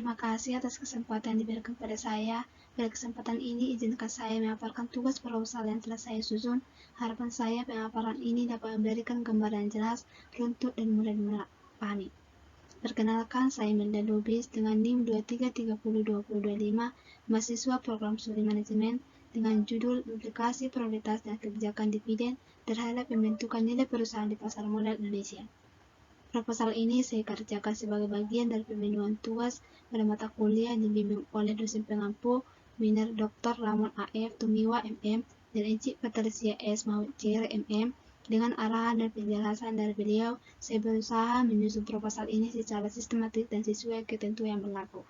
Terima kasih atas kesempatan yang diberikan kepada saya. Pada kesempatan ini, izinkan saya memaparkan tugas proposal yang telah saya susun. Harapan saya pemaparan ini dapat memberikan gambaran jelas, runtut, dan mudah dipahami. Perkenalkan, saya Melda Lubis dengan NIM 23302025, mahasiswa program studi manajemen dengan judul Implikasi Prioritas dan Kebijakan Dividen terhadap pembentukan nilai perusahaan di pasar modal Indonesia. Proposal ini saya kerjakan sebagai bagian dari pembunuhan tugas pada mata kuliah yang dibimbing oleh dosen pengampu Minor Dr. Ramon A.F. Tumiwa MM dan Encik Patricia S. Mahwicir MM. Dengan arahan dan penjelasan dari beliau, saya berusaha menyusun proposal ini secara sistematis dan sesuai ketentuan yang berlaku.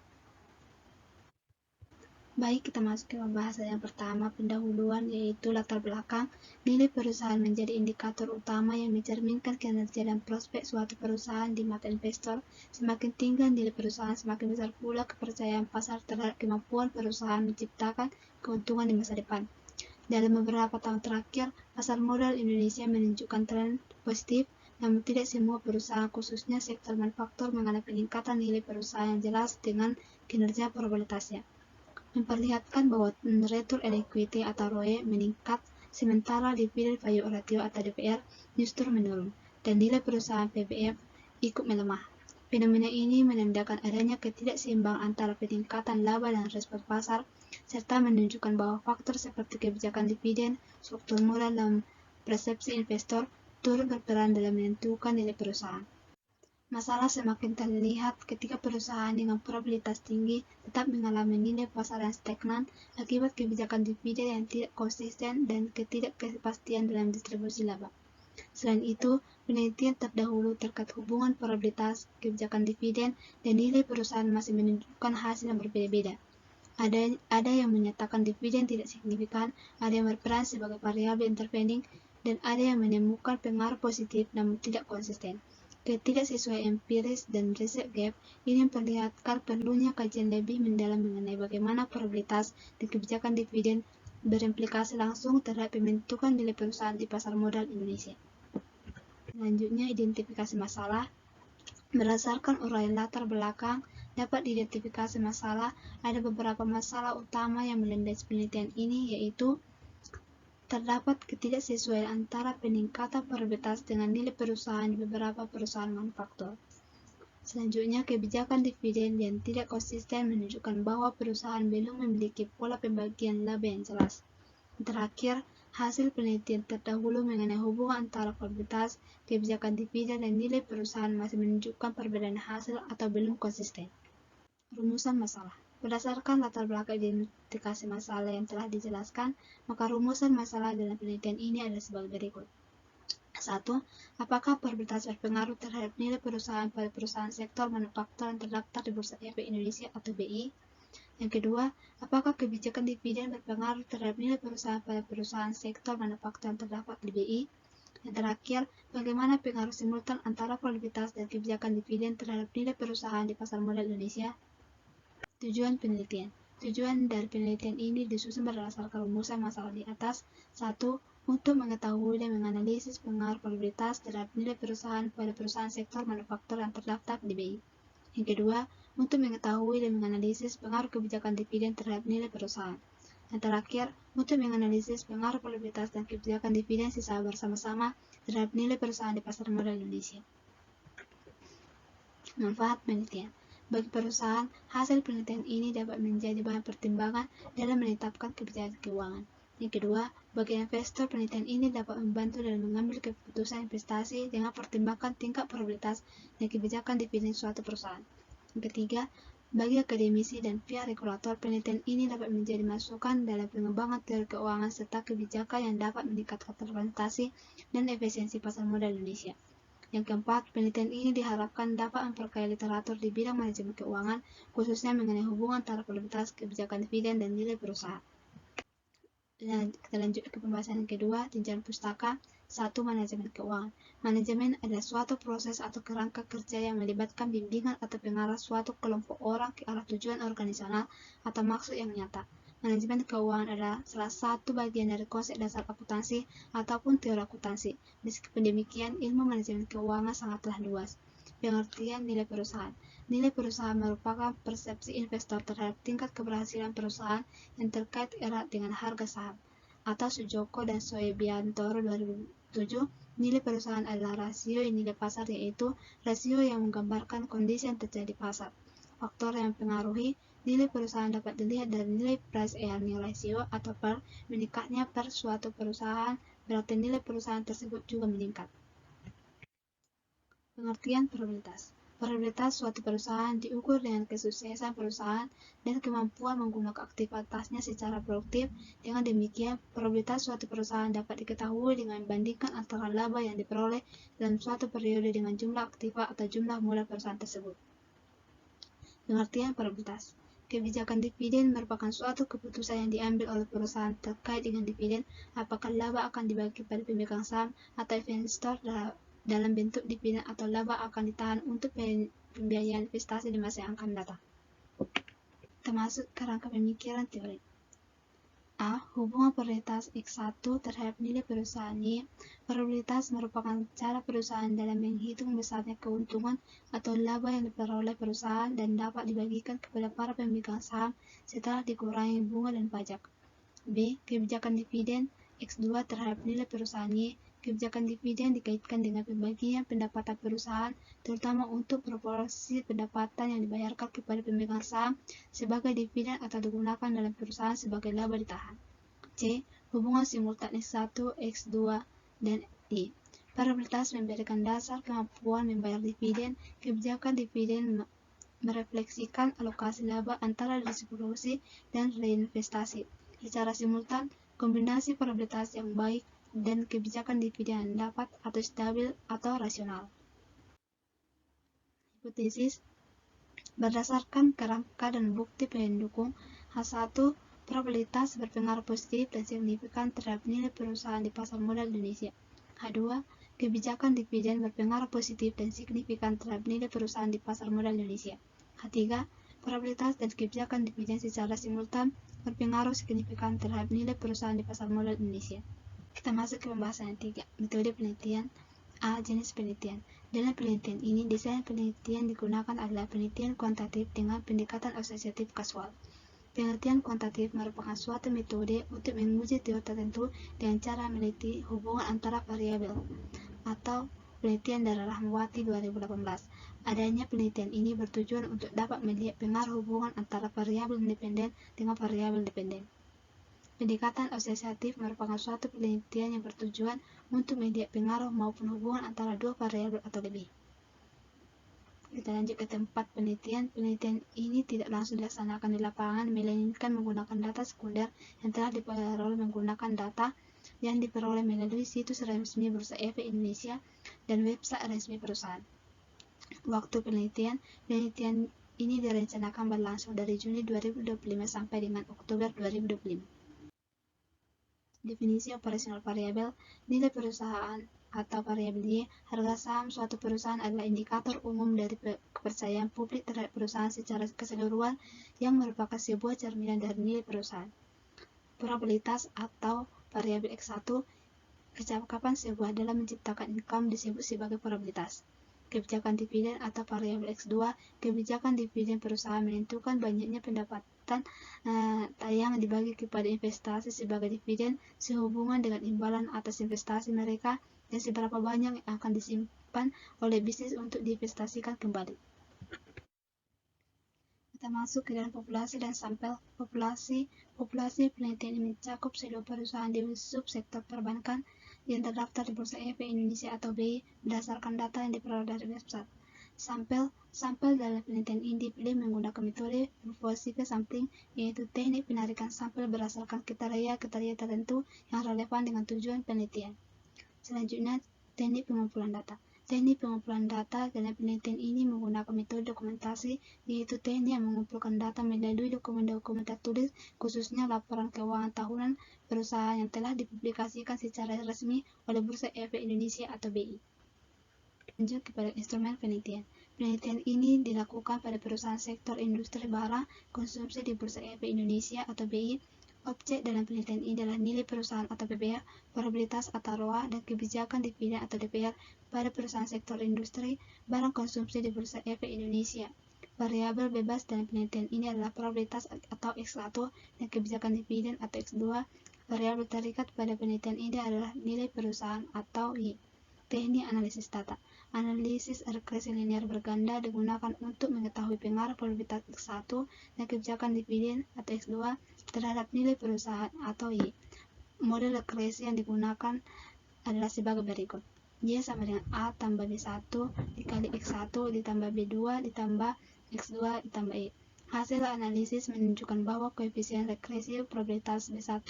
Baik, kita masuk ke pembahasan yang pertama, pendahuluan, yaitu latar belakang. Nilai perusahaan menjadi indikator utama yang mencerminkan kinerja dan prospek suatu perusahaan di mata investor. Semakin tinggi nilai perusahaan, semakin besar pula kepercayaan pasar terhadap kemampuan perusahaan menciptakan keuntungan di masa depan. Dalam beberapa tahun terakhir, pasar modal Indonesia menunjukkan tren positif, namun tidak semua perusahaan, khususnya sektor manufaktur, mengalami peningkatan nilai perusahaan yang jelas dengan kinerja probabilitasnya. Memperlihatkan bahwa return on equity atau ROE meningkat, sementara dividend value ratio atau DPR justru menurun, dan nilai perusahaan PBF ikut melemah. Fenomena ini menandakan adanya ketidakseimbangan antara peningkatan laba dan respon pasar, serta menunjukkan bahwa faktor seperti kebijakan dividen, struktur modal, dan persepsi investor turut berperan dalam menentukan nilai perusahaan. Masalah semakin terlihat ketika perusahaan dengan probabilitas tinggi tetap mengalami nilai pasar yang stagnan akibat kebijakan dividen yang tidak konsisten dan ketidakpastian dalam distribusi laba. Selain itu, penelitian terdahulu terkait hubungan probabilitas kebijakan dividen dan nilai perusahaan masih menunjukkan hasil yang berbeda-beda. Ada yang menyatakan dividen tidak signifikan, ada yang berperan sebagai variabel intervening, dan ada yang menemukan pengaruh positif namun tidak konsisten. Ketidaksesuaian empiris dan riset gap ini memperlihatkan perlunya kajian lebih mendalam mengenai bagaimana probabilitas dan kebijakan dividen berimplikasi langsung terhadap pembentukan nilai perusahaan di pasar modal Indonesia. Selanjutnya, identifikasi masalah. Berdasarkan uraian latar belakang, dapat diidentifikasi masalah. Ada beberapa masalah utama yang melandasi penelitian ini, yaitu terdapat ketidaksesuaian antara peningkatan probabilitas dengan nilai perusahaan di beberapa perusahaan manufaktur. Selanjutnya, kebijakan dividen yang tidak konsisten menunjukkan bahwa perusahaan belum memiliki pola pembagian laba yang jelas. Terakhir, hasil penelitian terdahulu mengenai hubungan antara probabilitas, kebijakan dividen, dan nilai perusahaan masih menunjukkan perbedaan hasil atau belum konsisten. Rumusan masalah. Berdasarkan latar belakang identifikasi masalah yang telah dijelaskan, maka rumusan masalah dalam penelitian ini adalah sebagai berikut. 1. Apakah probabilitas berpengaruh terhadap nilai perusahaan pada perusahaan sektor manufaktur yang terdaftar di Bursa Efek Indonesia atau BI? Yang kedua, apakah kebijakan dividen berpengaruh terhadap nilai perusahaan pada perusahaan sektor manufaktur yang terdapat di BI? Yang terakhir, bagaimana pengaruh simultan antara probabilitas dan kebijakan dividen terhadap nilai perusahaan di pasar modal Indonesia? Tujuan penelitian. Tujuan dari penelitian ini disusun berdasarkan rumusan masalah di atas. 1. Untuk mengetahui dan menganalisis pengaruh probabilitas terhadap nilai perusahaan pada perusahaan sektor manufaktur yang terdaftar di BI. Yang kedua, untuk mengetahui dan menganalisis pengaruh kebijakan dividen terhadap nilai perusahaan. Yang terakhir, untuk menganalisis pengaruh probabilitas dan kebijakan dividen secara bersama-sama terhadap nilai perusahaan di pasar modal Indonesia. Manfaat penelitian. Bagi perusahaan, hasil penelitian ini dapat menjadi bahan pertimbangan dalam menetapkan kebijakan keuangan. Yang kedua, bagi investor, penelitian ini dapat membantu dalam mengambil keputusan investasi dengan pertimbangkan tingkat probabilitas dan kebijakan dividen suatu perusahaan. Yang ketiga, bagi akademisi dan pihak regulator, penelitian ini dapat menjadi masukan dalam pengembangan teori keuangan serta kebijakan yang dapat meningkatkan transparansi dan efisiensi pasar modal Indonesia. Yang keempat, penelitian ini diharapkan dapat memperkaya literatur di bidang manajemen keuangan, khususnya mengenai hubungan antara probabilitas, kebijakan dividen, dan nilai perusahaan. Kita lanjut ke pembahasan yang kedua, jenjang pustaka. 1. Manajemen keuangan. Manajemen adalah suatu proses atau kerangka kerja yang melibatkan bimbingan atau pengarah suatu kelompok orang ke arah tujuan organisasional atau maksud yang nyata. Manajemen keuangan adalah salah satu bagian dari konsep dasar akuntansi ataupun teori akuntansi. Meskipun demikian, ilmu manajemen keuangan sangatlah luas. Pengertian nilai perusahaan. Nilai perusahaan merupakan persepsi investor terhadap tingkat keberhasilan perusahaan yang terkait erat dengan harga saham. Atas Sujoko dan Soebiantoro 2007, nilai perusahaan adalah rasio nilai pasar, yaitu rasio yang menggambarkan kondisi yang terjadi di pasar. Faktor yang mempengaruhi nilai perusahaan dapat dilihat dari nilai price-earning ratio atau PER. Meningkatnya PER suatu perusahaan berarti nilai perusahaan tersebut juga meningkat. Pengertian probabilitas. Probabilitas suatu perusahaan diukur dengan kesuksesan perusahaan dan kemampuan menggunakan aktivitasnya secara produktif. Dengan demikian, probabilitas suatu perusahaan dapat diketahui dengan membandingkan antara laba yang diperoleh dalam suatu periode dengan jumlah aktiva atau jumlah modal perusahaan tersebut. Pengertian probabilitas. Kebijakan dividen merupakan suatu keputusan yang diambil oleh perusahaan terkait dengan dividen, apakah laba akan dibagi pada pemegang saham atau investor dalam bentuk dividen, atau laba akan ditahan untuk pembiayaan investasi di masa yang akan datang. Termasuk kerangka pemikiran teori. A. Hubungan probabilitas X1 terhadap nilai perusahaan Y. Probabilitas merupakan cara perusahaan dalam menghitung besarnya keuntungan atau laba yang diperoleh perusahaan dan dapat dibagikan kepada para pemegang saham setelah dikurangi bunga dan pajak. B. Kebijakan dividen X2 terhadap nilai perusahaan Y. Kebijakan dividen dikaitkan dengan pembagian pendapatan perusahaan, terutama untuk proporsi pendapatan yang dibayarkan kepada pemegang saham sebagai dividen atau digunakan dalam perusahaan sebagai laba ditahan. C. Hubungan simultan X1, X2, dan Y. Probabilitas memberikan dasar kemampuan membayar dividen. Kebijakan dividen merefleksikan alokasi laba antara distribusi dan reinvestasi. Secara simultan, kombinasi probabilitas yang baik dan kebijakan dividen yang dapat atau stabil atau rasional. Hipotesis. Berdasarkan kerangka dan bukti pendukung, H1, probabilitas berpengaruh positif dan signifikan terhadap nilai perusahaan di pasar modal Indonesia. H2, kebijakan dividen berpengaruh positif dan signifikan terhadap nilai perusahaan di pasar modal Indonesia. H3, probabilitas dan kebijakan dividen secara simultan berpengaruh signifikan terhadap nilai perusahaan di pasar modal Indonesia. Kita masuk ke pembahasan yang 3, metode penelitian. A. Jenis penelitian. Dalam penelitian ini, desain penelitian digunakan adalah penelitian kuantitatif dengan pendekatan asosiatif kasual. Penelitian kuantitatif merupakan suatu metode untuk menguji teori tertentu dengan cara meneliti hubungan antara variabel, atau penelitian dari Rahmawati 2018. Adanya penelitian ini bertujuan untuk dapat melihat pengaruh hubungan antara variabel independen dengan variabel dependen. Pendekatan asosiatif merupakan suatu penelitian yang bertujuan untuk melihat pengaruh maupun hubungan antara dua variabel atau lebih. Kita lanjut ke tempat penelitian. Penelitian ini tidak langsung dilaksanakan di lapangan, melainkan menggunakan data sekunder yang telah diperoleh menggunakan data yang diperoleh melalui situs resmi Bursa Efek Indonesia dan website resmi perusahaan. Waktu penelitian ini direncanakan berlangsung dari Juni 2025 sampai dengan Oktober 2025. Definisi operasional variabel. Nilai perusahaan atau variabel Y. Harga saham suatu perusahaan adalah indikator umum dari kepercayaan publik terhadap perusahaan secara keseluruhan yang merupakan sebuah cerminan dari nilai perusahaan. Probabilitas atau variabel X1. Kecakapan sebuah dalam menciptakan income disebut sebagai probabilitas. Kebijakan dividen atau variabel X2. Kebijakan dividen perusahaan menentukan banyaknya pendapatan yang dibagi kepada investasi sebagai dividen sehubungan dengan imbalan atas investasi mereka dan seberapa banyak yang akan disimpan oleh bisnis untuk diinvestasikan kembali. Kita masuk ke dalam populasi dan sampel. Populasi penelitian ini mencakup seluruh perusahaan di subsektor perbankan yang terdaftar di Bursa Efek Indonesia atau BI berdasarkan data yang diperoleh dari website. Sampel dalam penelitian ini dipilih menggunakan metode Poisson sampling, yaitu teknik penarikan sampel berdasarkan kriteria tertentu yang relevan dengan tujuan penelitian. Selanjutnya, teknik pengumpulan data. Teknik pengumpulan data dalam penelitian ini menggunakan metode dokumentasi, yaitu teknik yang mengumpulkan data melalui dokumen-dokumen tertulis, khususnya laporan keuangan tahunan perusahaan yang telah dipublikasikan secara resmi oleh Bursa Efek Indonesia atau BI. Lanjut kepada instrumen penelitian. Penelitian ini dilakukan pada perusahaan sektor industri barang konsumsi di Bursa Efek Indonesia atau BI. Objek dalam penelitian ini adalah nilai perusahaan atau PBR, probabilitas atau ROA, dan kebijakan dividen atau DPR pada perusahaan sektor industri, barang konsumsi di Bursa Efek Indonesia. Variabel bebas dalam penelitian ini adalah probabilitas atau X1 dan kebijakan dividen atau X2. Variabel terikat pada penelitian ini adalah nilai perusahaan atau Y. Teknik analisis data. Analisis regresi linear berganda digunakan untuk mengetahui pengaruh probabilitas X1 dan kebijakan dividen atau X2 terhadap nilai perusahaan atau Y. Model regresi yang digunakan adalah sebagai berikut. Y sama dengan A tambah B1 dikali X1 ditambah B2 ditambah X2 ditambah Y. Hasil analisis menunjukkan bahwa koefisien regresi probabilitas B1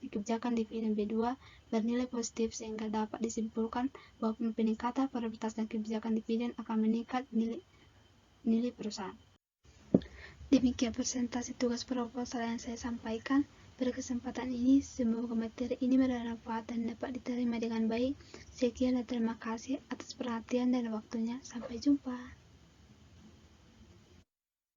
di kebijakan dividen B2 bernilai positif sehingga dapat disimpulkan bahwa peningkatan probabilitas dan kebijakan dividen akan meningkat nilai perusahaan. Demikian presentasi tugas proposal yang saya sampaikan. Pada kesempatan ini, semoga materi ini bermanfaat dan dapat diterima dengan baik. Sekian dan terima kasih atas perhatian dan waktunya. Sampai jumpa.